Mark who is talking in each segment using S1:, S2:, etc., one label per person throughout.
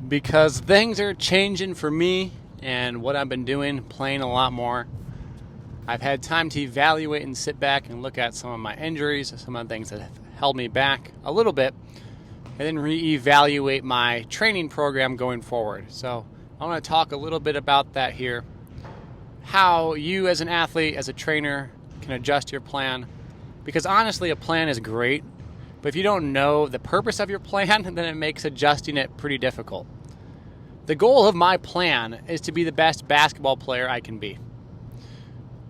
S1: because things are changing for me and what I've been doing, playing a lot more. I've had time to evaluate and sit back and look at some of my injuries, some of the things that have held me back a little bit, and then reevaluate my training program going forward. So I want to talk a little bit about that here, how you as an athlete, as a trainer, can adjust your plan. Because honestly, a plan is great, but if you don't know the purpose of your plan, then it makes adjusting it pretty difficult. The goal of my plan is to be the best basketball player I can be.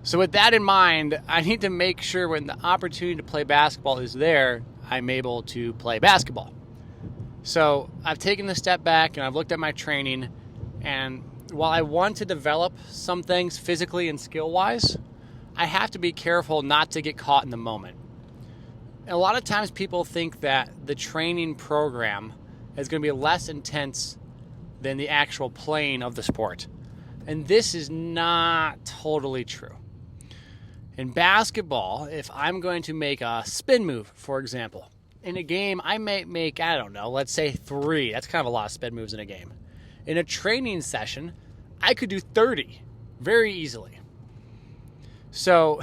S1: So with that in mind, I need to make sure when the opportunity to play basketball is there, I'm able to play basketball. So I've taken a step back and I've looked at my training, and while I want to develop some things physically and skill-wise, I have to be careful not to get caught in the moment. And a lot of times people think that the training program is going to be less intense than the actual playing of the sport. And this is not totally true. In basketball, if I'm going to make a spin move, for example, in a game I may make, let's say 3. That's kind of a lot of spin moves in a game. In a training session, I could do 30 very easily. So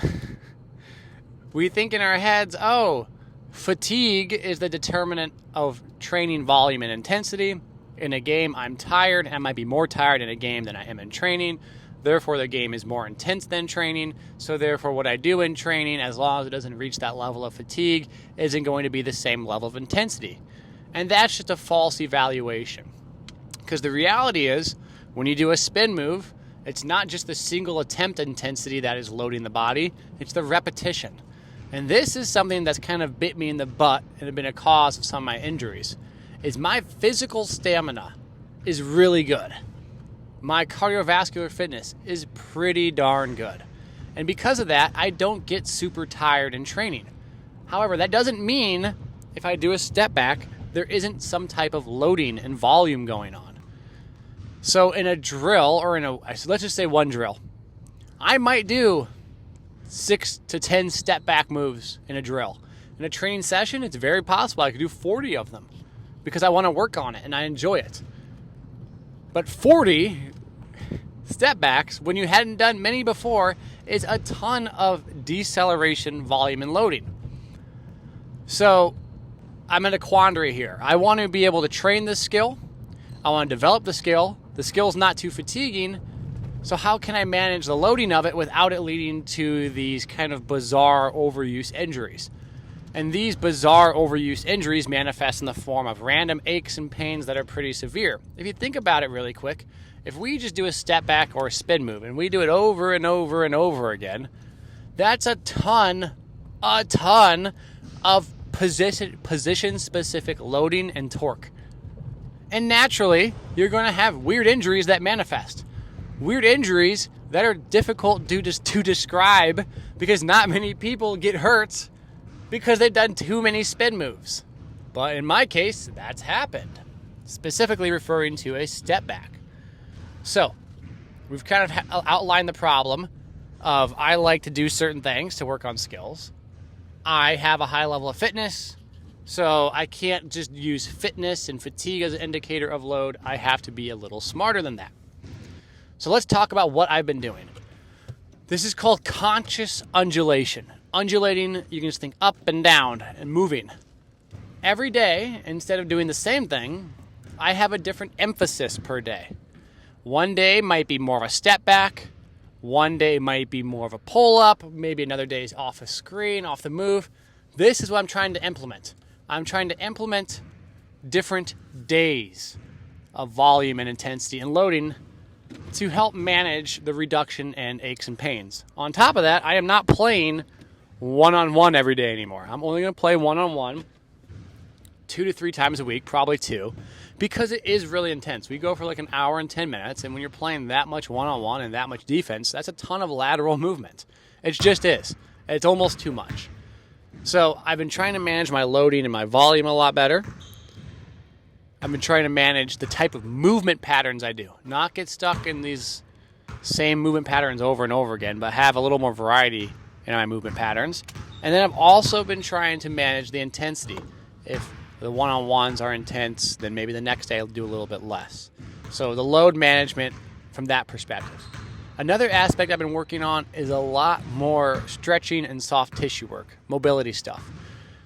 S1: we think in our heads, fatigue is the determinant of training volume and intensity. In a game, I'm tired. I might be more tired in a game than I am in training. Therefore, the game is more intense than training. So therefore, what I do in training, as long as it doesn't reach that level of fatigue, isn't going to be the same level of intensity. And that's just a false evaluation. Because the reality is, when you do a spin move, it's not just the single attempt intensity that is loading the body, it's the repetition. And this is something that's kind of bit me in the butt and have been a cause of some of my injuries, is my physical stamina is really good. My cardiovascular fitness is pretty darn good. And because of that, I don't get super tired in training. However, that doesn't mean if I do a step back, there isn't some type of loading and volume going on. So in a drill, or let's just say one drill, I might do 6 to 10 step back moves in a drill. In a training session, it's very possible I could do 40 of them because I want to work on it and I enjoy it. But 40 step backs, when you hadn't done many before, is a ton of deceleration, volume, and loading. So I'm in a quandary here. I want to be able to train this skill. I want to develop the skill. The skill's not too fatiguing. So how can I manage the loading of it without it leading to these kind of bizarre overuse injuries? And these bizarre overuse injuries manifest in the form of random aches and pains that are pretty severe. If you think about it really quick, if we just do a step back or a spin move and we do it over and over and over again, that's a ton of position-specific loading and torque. And naturally, you're going to have weird injuries that manifest. Weird injuries that are difficult to describe because not many people get hurt because they've done too many spin moves. But in my case, that's happened. Specifically referring to a step back. So, we've kind of outlined the problem of I like to do certain things to work on skills. I have a high level of fitness, so I can't just use fitness and fatigue as an indicator of load. I have to be a little smarter than that. So let's talk about what I've been doing. This is called conscious undulation. Undulating, you can just think up and down and moving. Every day, instead of doing the same thing, I have a different emphasis per day. One day might be more of a step back. One day might be more of a pull up. Maybe another day is off a screen, off the move. This is what I'm trying to implement. I'm trying to implement different days of volume and intensity and loading to help manage the reduction in aches and pains. On top of that, I am not playing one-on-one every day anymore. I'm only going to play one-on-one 2 to 3 times a week, probably 2, because it is really intense. We go for like an hour and 10 minutes, and when you're playing that much one-on-one and that much defense, that's a ton of lateral movement. It just is. It's almost too much. So I've been trying to manage my loading and my volume a lot better. I've been trying to manage the type of movement patterns I do, not get stuck in these same movement patterns over and over again, but have a little more variety in my movement patterns. And then I've also been trying to manage the intensity. If the one-on-ones are intense, then maybe the next day I'll do a little bit less. So the load management from that perspective. Another aspect I've been working on is a lot more stretching and soft tissue work, mobility stuff.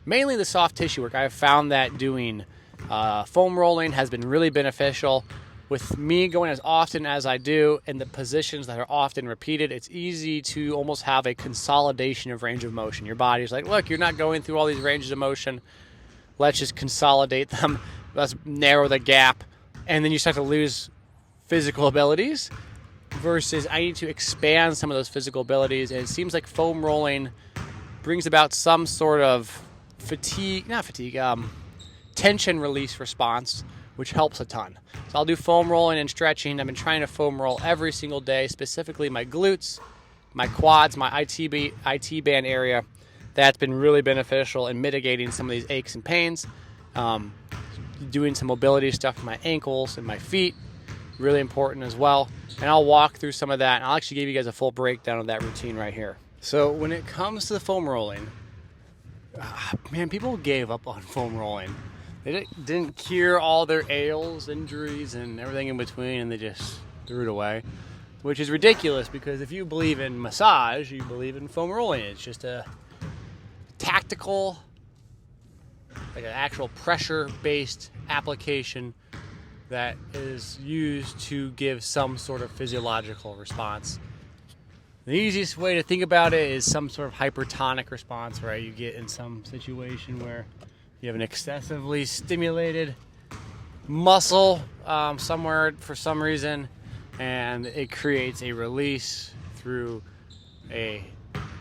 S1: Mainly the soft tissue work. I've found that doing foam rolling has been really beneficial. With me going as often as I do in the positions that are often repeated, it's easy to almost have a consolidation of range of motion. Your body's like, look, you're not going through all these ranges of motion. Let's just consolidate them. Let's narrow the gap. And then you start to lose physical abilities versus I need to expand some of those physical abilities. And it seems like foam rolling brings about some sort of tension release response, which helps a ton. So I'll do foam rolling and stretching. I've been trying to foam roll every single day, specifically my glutes, my quads, my IT band area. That's been really beneficial in mitigating some of these aches and pains. Doing some mobility stuff for my ankles and my feet, really important as well. And I'll walk through some of that, and I'll actually give you guys a full breakdown of that routine right here. So when it comes to the foam rolling, man, people gave up on foam rolling. They didn't cure all their ails, injuries, and everything in between, and they just threw it away, which is ridiculous because if you believe in massage, you believe in foam rolling. It's just a tactical, like an actual pressure-based application that is used to give some sort of physiological response. The easiest way to think about it is some sort of hypertonic response, right? You get in some situation where you have an excessively stimulated muscle somewhere for some reason, and it creates a release through a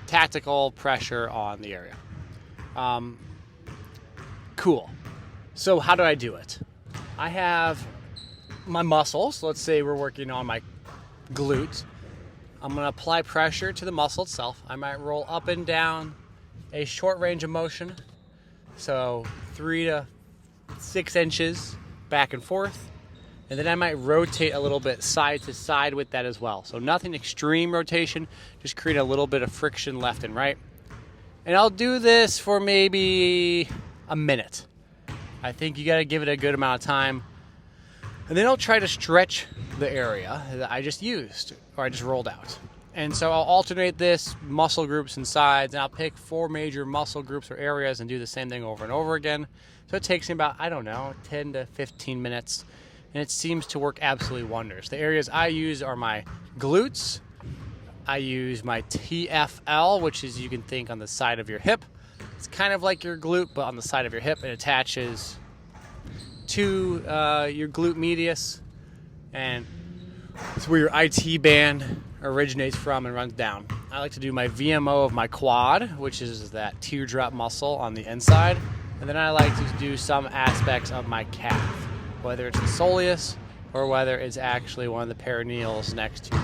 S1: tactical pressure on the area. Cool. So how do I do it? I have my muscles. Let's say we're working on my glutes. I'm going to apply pressure to the muscle itself. I might roll up and down a short range of motion. So 3 to 6 inches back and forth. And then I might rotate a little bit side to side with that as well. So nothing extreme rotation, just create a little bit of friction left and right. And I'll do this for maybe a minute. I think you got to give it a good amount of time. And then I'll try to stretch the area that I just used or I just rolled out. And so I'll alternate this muscle groups and sides, and I'll pick 4 major muscle groups or areas and do the same thing over and over again. So it takes me about, 10 to 15 minutes. And it seems to work absolutely wonders. The areas I use are my glutes. I use my TFL, which is, you can think, on the side of your hip. It's kind of like your glute, but on the side of your hip. It attaches to your glute medius, and it's where your IT band originates from and runs down. I like to do my VMO of my quad, which is that teardrop muscle on the inside. And then I like to do some aspects of my calf, whether it's the soleus or whether it's actually one of the perineals next to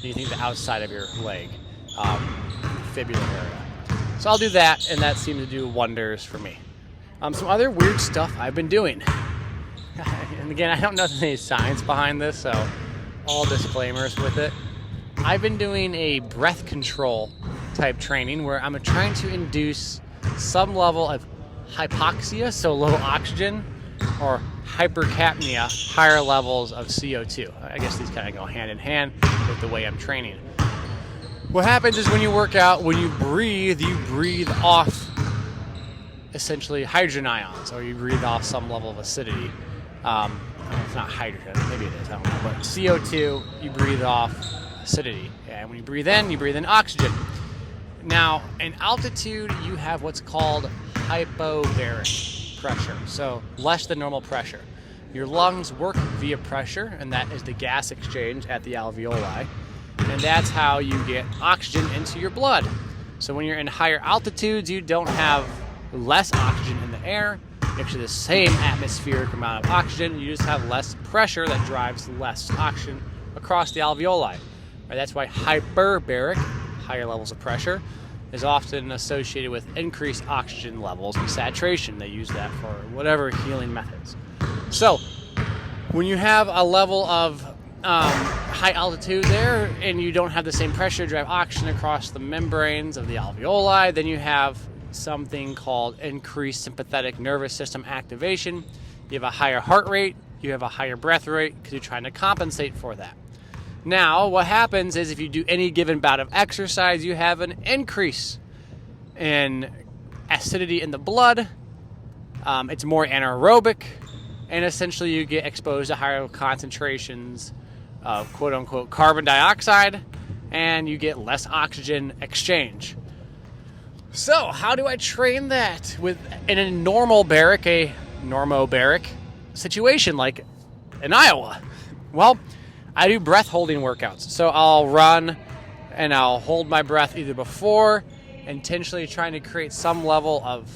S1: you think the outside of your leg, fibular area. So I'll do that, and that seems to do wonders for me. Some other weird stuff I've been doing. And again, I don't know if there's any science behind this, so all disclaimers with it. I've been doing a breath control type training where I'm trying to induce some level of hypoxia, so low oxygen, or hypercapnia, higher levels of CO2. I guess these kind of go hand in hand with the way I'm training. What happens is when you work out, when you breathe off essentially hydrogen ions, or you breathe off some level of acidity. It's not hydrogen, maybe it is, I don't know. But CO2, you breathe off acidity. And when you breathe in oxygen. Now, in altitude, you have what's called hypobaric pressure, so less than normal pressure. Your lungs work via pressure, and that is the gas exchange at the alveoli. And that's how you get oxygen into your blood. So when you're in higher altitudes, you don't have less oxygen in the air. You actually the same atmospheric amount of oxygen. You just have less pressure that drives less oxygen across the alveoli. Right, that's why hyperbaric, higher levels of pressure, is often associated with increased oxygen levels and saturation. They use that for whatever healing methods. So when you have a level of high altitude there, and you don't have the same pressure to drive oxygen across the membranes of the alveoli, then you have something called increased sympathetic nervous system activation. You have a higher heart rate, you have a higher breath rate because you're trying to compensate for that. Now, what happens is if you do any given bout of exercise, you have an increase in acidity in the blood. It's more anaerobic, and essentially you get exposed to higher concentrations of quote-unquote carbon dioxide, and you get less oxygen exchange. So how do I train that in a normobaric situation like in Iowa? Well, I do breath holding workouts. So I'll run and I'll hold my breath either before, intentionally trying to create some level of,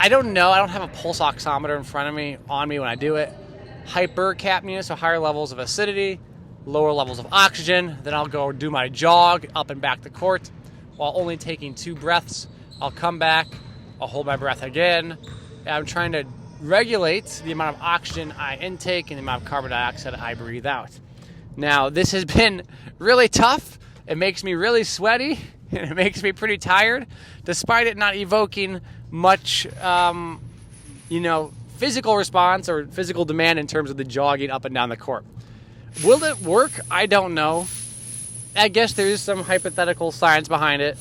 S1: I don't know, I don't have a pulse oximeter in front of me, on me when I do it. Hypercapnia, so higher levels of acidity, lower levels of oxygen. Then I'll go do my jog up and back the court while only taking 2 breaths. I'll come back, I'll hold my breath again. And I'm trying to regulate the amount of oxygen I intake and the amount of carbon dioxide I breathe out. Now, this has been really tough. It makes me really sweaty, and it makes me pretty tired, despite it not evoking much, physical response or physical demand in terms of the jogging up and down the court. Will it work? I don't know. I guess there is some hypothetical science behind it.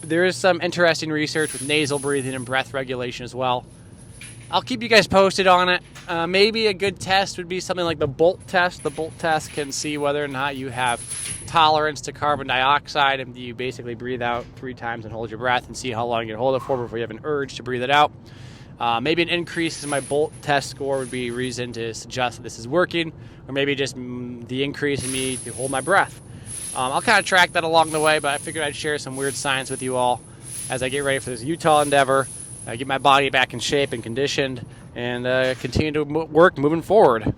S1: There is some interesting research with nasal breathing and breath regulation as well. I'll keep you guys posted on it. Maybe a good test would be something like the BOLT test. The BOLT test can see whether or not you have tolerance to carbon dioxide, and you basically breathe out 3 times and hold your breath and see how long you can hold it for before you have an urge to breathe it out. Maybe an increase in my BOLT test score would be reason to suggest that this is working, or maybe just the increase in me to hold my breath. I'll kind of track that along the way, but I figured I'd share some weird science with you all as I get ready for this Utah endeavor, get my body back in shape and conditioned, and continue to work moving forward.